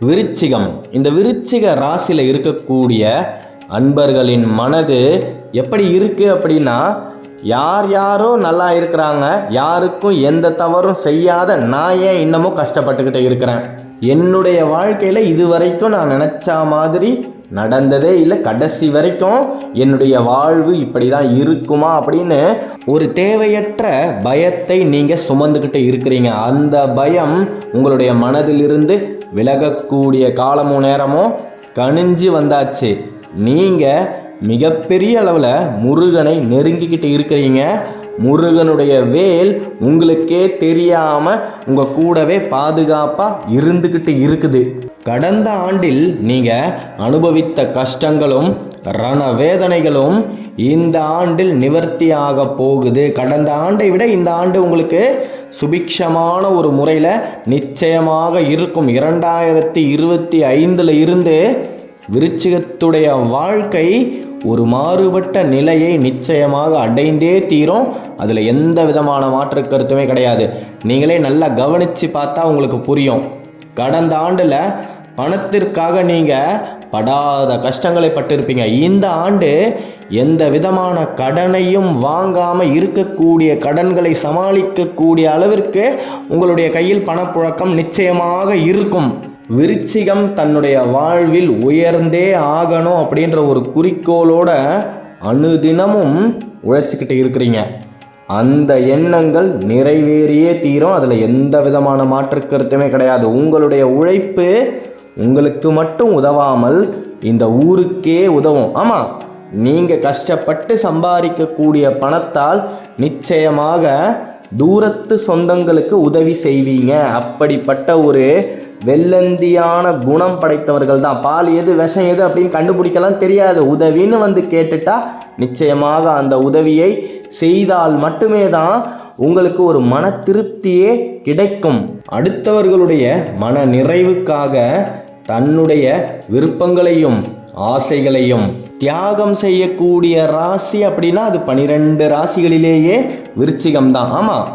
விருச்சிகம். இந்த விருச்சிக ராசியில் இருக்கக்கூடிய அன்பர்களின் மனது எப்படி இருக்குது அப்படின்னா, யார் யாரோ நல்லா இருக்கிறாங்க, யாருக்கும் எந்த தவறும் செய்யாத நான் ஏன் இன்னமும் கஷ்டப்பட்டுக்கிட்டு இருக்கிறேன், என்னுடைய வாழ்க்கையில் இதுவரைக்கும் நான் நினச்ச மாதிரி நடந்ததே இல்லை, கடைசி வரைக்கும் என்னுடைய வாழ்வு இப்படி தான் இருக்குமா அப்படின்னு ஒரு தேவையற்ற பயத்தை நீங்கள் சுமந்துக்கிட்டு இருக்கிறீங்க. அந்த பயம் உங்களுடைய மனதிலிருந்து விலகக்கூடிய காலமும் நேரமும் கணிஞ்சு வந்தாச்சு. நீங்கள் மிகப்பெரிய அளவில் முருகனை நெருங்கிக்கிட்டு இருக்கிறீங்க. முருகனுடைய வேல் உங்களுக்கே தெரியாமல் உங்கள் கூடவே பாதுகாப்பாக இருந்துக்கிட்டு இருக்குது. கடந்த ஆண்டில் நீங்கள் அனுபவித்த கஷ்டங்களும் ரணவேதனைகளும் இந்த ஆண்டில் நிவர்த்தியாக போகுது. கடந்த ஆண்டை விட இந்த ஆண்டு உங்களுக்கு சுபிக்ஷமான ஒரு முறையில் நிச்சயமாக இருக்கும். 2025 இருந்து விருச்சிகத்துடைய வாழ்க்கை ஒரு மாறுபட்ட நிலையை நிச்சயமாக அடைந்தே தீரும். அதில் எந்த விதமான மாற்று கருத்துமே கிடையாது. நீங்களே நல்லா கவனித்து பார்த்தா உங்களுக்கு புரியும். கடந்த ஆண்டில் பணத்திற்காக நீங்கள் படாத கஷ்டங்களை பட்டிருப்பீங்க. இந்த ஆண்டு எந்த விதமான கடனையும் வாங்காமல் இருக்கக்கூடிய, கடன்களை சமாளிக்கக்கூடிய அளவிற்கு உங்களுடைய கையில் பணப்புழக்கம் நிச்சயமாக இருக்கும். விருச்சிகம் தன்னுடைய வாழ்வில் உயர்ந்தே ஆகணும் அப்படின்ற ஒரு குறிக்கோளோட அனுதினமும் உழைச்சிக்கிட்டு இருக்கிறீங்க. அந்த எண்ணங்கள் நிறைவேறியே தீரும். அதில் எந்த விதமான மாற்று கருத்துமே கிடையாது. உங்களுடைய உழைப்பு உங்களுக்கு மட்டும் உதவாமல் இந்த ஊருக்கே உதவும். ஆமாம், நீங்கள் கஷ்டப்பட்டு சம்பாதிக்கக்கூடிய பணத்தால் நிச்சயமாக தூரத்து சொந்தங்களுக்கு உதவி செய்வீங்க. அப்படிப்பட்ட ஒரு வெள்ளந்தியான குணம் படைத்தவர்கள் தான். பால் எது விஷம் எது அப்படின்னு கண்டுபிடிக்கலாம் தெரியாது. உதவின்னு வந்து கேட்டுட்டா நிச்சயமாக அந்த உதவியை செய்தால் மட்டுமே தான் உங்களுக்கு ஒரு மன திருப்தியே கிடைக்கும். அடுத்தவர்களுடைய மன நிறைவுக்காக தன்னுடைய விருப்பங்களையும் ஆசைகளையும் தியாகம் செய்யக்கூடிய ராசி அப்படின்னா அது 12 ராசிகளிலேயே விருச்சிகம் தான். ஆமாம்,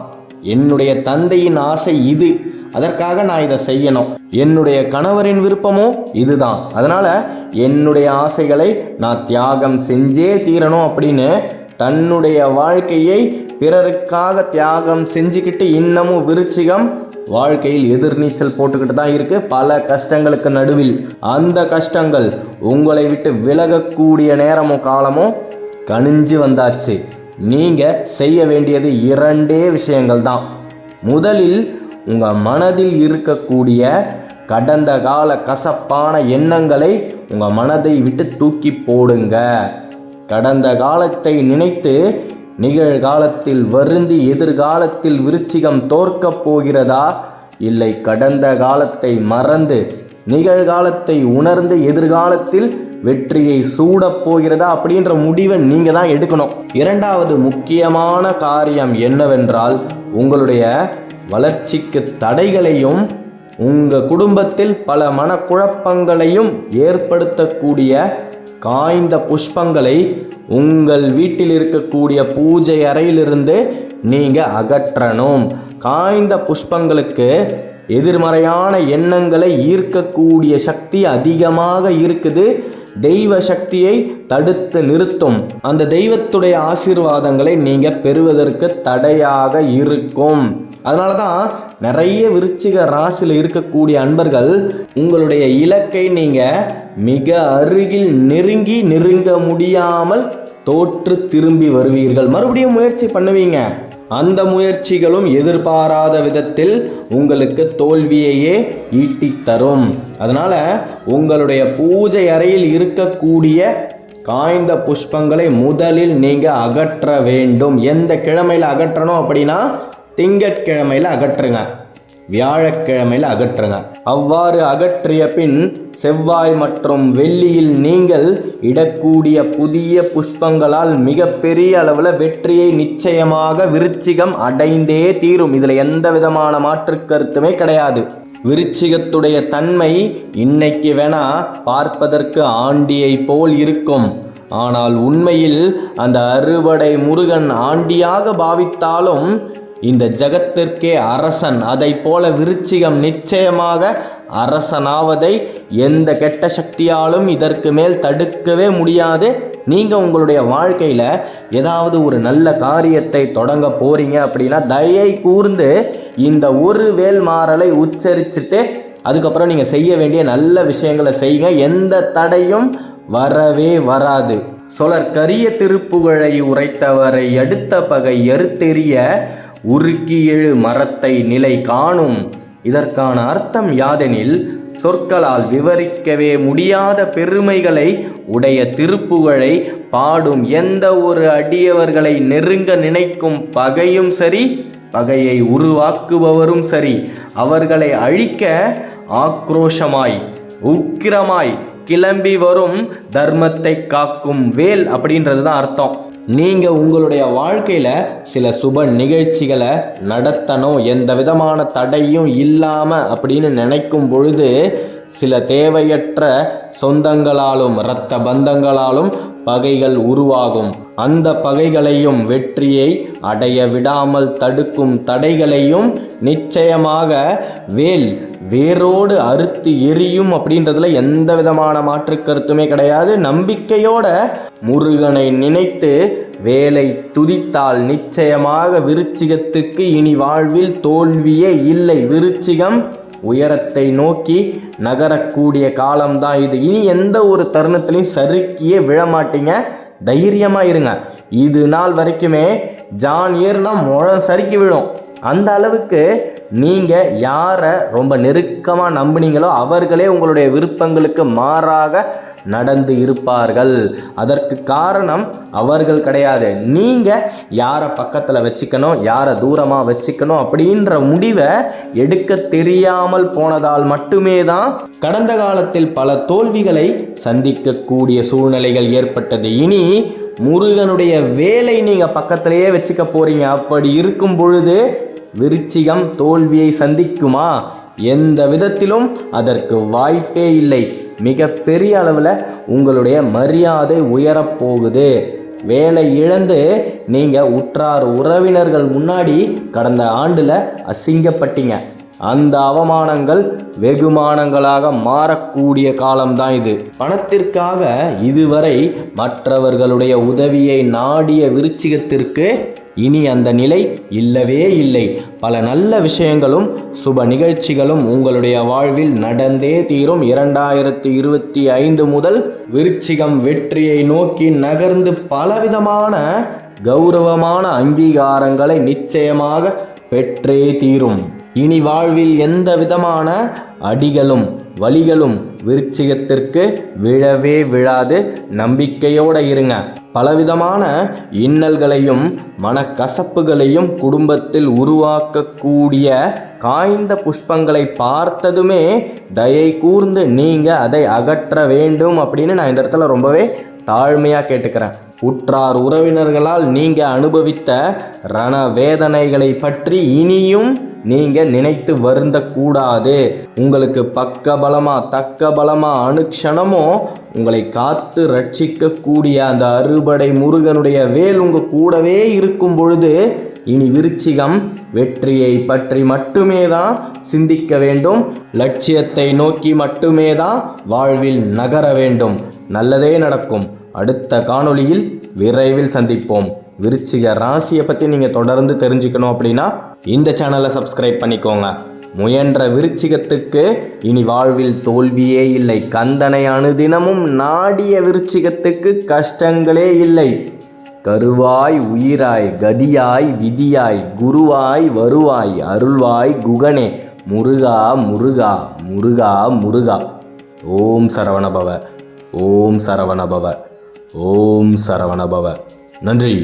என்னுடைய தந்தையின் ஆசை இது, அதற்காக நான் இதை செய்யணும், என்னுடைய கணவரின் விருப்பமும் இதுதான், அதனால் என்னுடைய ஆசைகளை நான் தியாகம் செஞ்சே தீரணும் அப்படின்னு தன்னுடைய வாழ்க்கையை பிறருக்காக தியாகம் செஞ்சுக்கிட்டு இன்னமும் விருச்சிகம் வாழ்க்கையில் எதிர்நீச்சல் போட்டுக்கிட்டு தான் இருக்குது. பல கஷ்டங்களுக்கு நடுவில் அந்த கஷ்டங்கள் உங்களை விட்டு விலகக்கூடிய நேரமும் காலமும் கணிஞ்சு வந்தாச்சு. நீங்கள் செய்ய வேண்டியது 2 விஷயங்கள் தான். முதலில் உங்கள் மனதில் இருக்கக்கூடிய கடந்த கால கசப்பான எண்ணங்களை உங்கள் மனதை விட்டு தூக்கி போடுங்க. கடந்த காலத்தை நினைத்து நிகழ்காலத்தில் வருந்தி எதிர்காலத்தில் விருச்சிகம் தோற்கப் போகிறதா, இல்லை கடந்த காலத்தை மறந்து நிகழ்காலத்தை உணர்ந்து எதிர்காலத்தில் வெற்றியை சூடப் போகிறதா அப்படின்ற முடிவை நீங்கள் தான் எடுக்கணும். 2வது முக்கியமான காரியம் என்னவென்றால், உங்களுடைய வளர்ச்சிக்கு தடைகளையும் உங்கள் குடும்பத்தில் பல மனக்குழப்பங்களையும் ஏற்படுத்தக்கூடிய காய்ந்த புஷ்பங்களை உங்கள் வீட்டில் இருக்கக்கூடிய பூஜை அறையிலிருந்து நீங்கள் அகற்றணும். காய்ந்த புஷ்பங்களுக்கு எதிர்மறையான எண்ணங்களை ஈர்க்கக்கூடிய சக்தி அதிகமாக இருக்குது. தெய்வ சக்தியை தடுத்து நிறுத்தும். அந்த தெய்வத்துடைய ஆசீர்வாதங்களை நீங்கள் பெறுவதற்கு தடையாக இருக்கும். அதனால தான் நிறைய விருச்சிக ராசியில் இருக்கக்கூடிய அன்பர்கள் உங்களுடைய இலக்கை நீங்கள் மிக அருகில் நெருங்க முடியாமல் தோற்று திரும்பி வருவீர்கள். மறுபடியும் முயற்சி பண்ணுவீங்க. அந்த முயற்சிகளும் எதிர்பாராத விதத்தில் உங்களுக்கு தோல்வியையே ஈட்டித் தரும். அதனால் உங்களுடைய பூஜை அறையில் இருக்கக்கூடிய காய்ந்த புஷ்பங்களை முதலில் நீங்கள் அகற்ற வேண்டும். எந்த கிழமையில் அகற்றணும் அப்படின்னா, திங்கட்கிழமையில் அகற்றுங்க, வியாழக்கிழமையில் அகற்றுங்க. அவ்வாறு அகற்றிய பின் செவ்வாய் மற்றும் வெள்ளியில் நீங்கள் இடக்கூடிய புதிய புஷ்பங்களால் மிகப்பெரிய அளவில் வெற்றியை நிச்சயமாக விருச்சிகம் அடைந்தே தீரும். இதில் எந்த விதமான மாற்று கருத்துமே கிடையாது. விருச்சிகத்துடைய தன்மை இன்னைக்கு வேணா பார்ப்பதற்கு ஆண்டியை போல் இருக்கும். ஆனால் உண்மையில் அந்த அறுவடை முருகன் ஆண்டியாக பாவித்தாலும் இந்த ஜகத்திற்கே அரசன். அதை போல விருச்சிகம் நிச்சயமாக அரசனாவதை எந்த கெட்ட சக்தியாலும் இதற்கு மேல் தடுக்கவே முடியாது. நீங்கள் உங்களுடைய வாழ்க்கையில் ஏதாவது ஒரு நல்ல காரியத்தை தொடங்க போகிறீங்க அப்படின்னா தயை கூர்ந்து இந்த ஒரு வேல்மாறலை உச்சரிச்சுட்டு அதுக்கப்புறம் நீங்கள் செய்ய வேண்டிய நல்ல விஷயங்களை செய்யுங்க. எந்த தடையும் வரவே வராது. சொலர் கரிய திருப்புகழை உரைத்தவரை அடுத்த பகை எருத்தெறிய உருக்கி எழு மரத்தை நிலை காணும். இதற்கான அர்த்தம் யாதெனில், சொற்களால் விவரிக்கவே முடியாத பெருமைகளை உடைய திருப்புகழை பாடும் எந்த ஒரு அடியவர்களை நெருங்க நினைக்கும் பகையும் சரி, பகையை உருவாக்குபவரும் சரி, அவர்களை அழிக்க ஆக்ரோஷமாய் உக்கிரமாய் கிளம்பி வரும் தர்மத்தை காக்கும் வேல் அப்படின்றது தான் அர்த்தம். நீங்கள் உங்களுடைய வாழ்க்கையில் சில சுப நிகழ்ச்சிகளை நடத்தணும், எந்த விதமான தடையும் இல்லாமல் அப்படின்னு நினைக்கும் பொழுது சில தேவையற்ற சொந்தங்களாலும் இரத்த பந்தங்களாலும் பகைகள் உருவாகும். அந்த பகைகளையும் வெற்றியை அடைய விடாமல் தடுக்கும் தடைகளையும் நிச்சயமாக வேல் வேரோடு அறுத்து எரியும் அப்படின்றதுல எந்த விதமான மாற்று கருத்துமே கிடையாது. நம்பிக்கையோட முருகனை நினைத்து வேலை துதித்தால் நிச்சயமாக விருச்சிகத்துக்கு இனி வாழ்வில் தோல்வியே இல்லை. விருச்சிகம் உயரத்தை நோக்கி நகரக்கூடிய காலம்தான் இது. இனி எந்த ஒரு தருணத்திலையும் சறுக்கியே விழமாட்டீங்க. தைரியமாக இருங்க. இது நாள் வரைக்குமே ஜான் ஏர்னா முழம் சறுக்கி விழும். அந்த அளவுக்கு நீங்கள் யாரை ரொம்ப நெருக்கமாக நம்பினீங்களோ அவர்களே உங்களுடைய விருப்பங்களுக்கு மாறாக நடந்து இருப்பார்கள். அதற்கு காரணம் அவர்கள் கிடையாது. நீங்கள் யாரை பக்கத்தில் வச்சுக்கணும், யாரை தூரமாக வச்சுக்கணும் அப்படின்ற முடிவை எடுக்க தெரியாமல் போனதால் மட்டுமே தான் கடந்த காலத்தில் பல தோல்விகளை சந்திக்கக்கூடிய சூழ்நிலைகள் ஏற்பட்டது. இனி முருகனுடைய வேலை நீங்கள் பக்கத்திலேயே வச்சுக்க போறீங்க. அப்படி இருக்கும் பொழுது விருச்சிகம் தோல்வியை சந்திக்குமா? எந்த விதத்திலும் அதற்கு வாய்ப்பே இல்லை. மிக பெரிய அளவில் உங்களுடைய மரியாதை உயரப்போகுது. வேலை இழந்து நீங்கள் உற்றார் உறவினர்கள் முன்னாடி கடந்த ஆண்டில் அசிங்கப்பட்டீங்க. அந்த அவமானங்கள் வெகுமானங்களாக மாறக்கூடிய காலம்தான் இது. பணத்திற்காக இதுவரை மற்றவர்களுடைய உதவியை நாடிய விருச்சிகத்திற்கு இனி அந்த நிலை இல்லவே இல்லை. பல நல்ல விஷயங்களும் சுப நிகழ்ச்சிகளும் உங்களுடைய வாழ்வில் நடந்தே தீரும். 2025 முதல் விருச்சிகம் வெற்றியை நோக்கி நகர்ந்து பலவிதமான கௌரவமான அங்கீகாரங்களை நிச்சயமாக பெற்றே தீரும். இனி வாழ்வில் எந்த விதமான அடிகளும் வலிகளும் விருச்சிகத்திற்கு விழவே விழாது. நம்பிக்கையோடு இருங்க. பலவிதமான இன்னல்களையும் மனக்கசப்புகளையும் குடும்பத்தில் உருவாக்கக்கூடிய காய்ந்த புஷ்பங்களை பார்த்ததுமே தயை கூர்ந்து நீங்கள் அதை அகற்ற வேண்டும் அப்படின்னு நான் இந்த இடத்துல ரொம்பவே தாழ்மையாக கேட்டுக்கிறேன். உற்றார் உறவினர்களால் நீங்கள் அனுபவித்த ரண வேதனைகளை பற்றி இனியும் நீங்கள் நினைத்து வருந்தக்கூடாது. உங்களுக்கு பக்க பலமா தக்க பலமா அனுக்ஷணமும் உங்களை காத்து ரட்சிக்கக்கூடிய அந்த அறுபடை முருகனுடைய வேல் உங்கள் கூடவே இருக்கும் பொழுது இனி விருச்சிகம் வெற்றியை பற்றி மட்டுமே தான் சிந்திக்க வேண்டும். லட்சியத்தை நோக்கி மட்டுமே தான் வாழ்வில் நகர வேண்டும். நல்லதே நடக்கும். அடுத்த காணொளியில் விரைவில் சந்திப்போம். விருச்சிக ராசியை பற்றி நீங்கள் தொடர்ந்து தெரிஞ்சுக்கணும் அப்படின்னா இந்த சேனலை சப்ஸ்கிரைப் பண்ணிக்கோங்க. முயன்ற விருச்சிகத்துக்கு இனி வாழ்வில் தோல்வியே இல்லை. கந்தனை அனுதினமும் நாடிய விருச்சிகத்துக்கு கஷ்டங்களே இல்லை. கருவாய் உயிராய் கதியாய் விதியாய் குருவாய் வருவாய் அருள்வாய் குகனே முருகா முருகா முருகா முருகா. ஓம் சரவணபவ, ஓம் சரவணபவ, ஓம் சரவணபவ. நன்றி.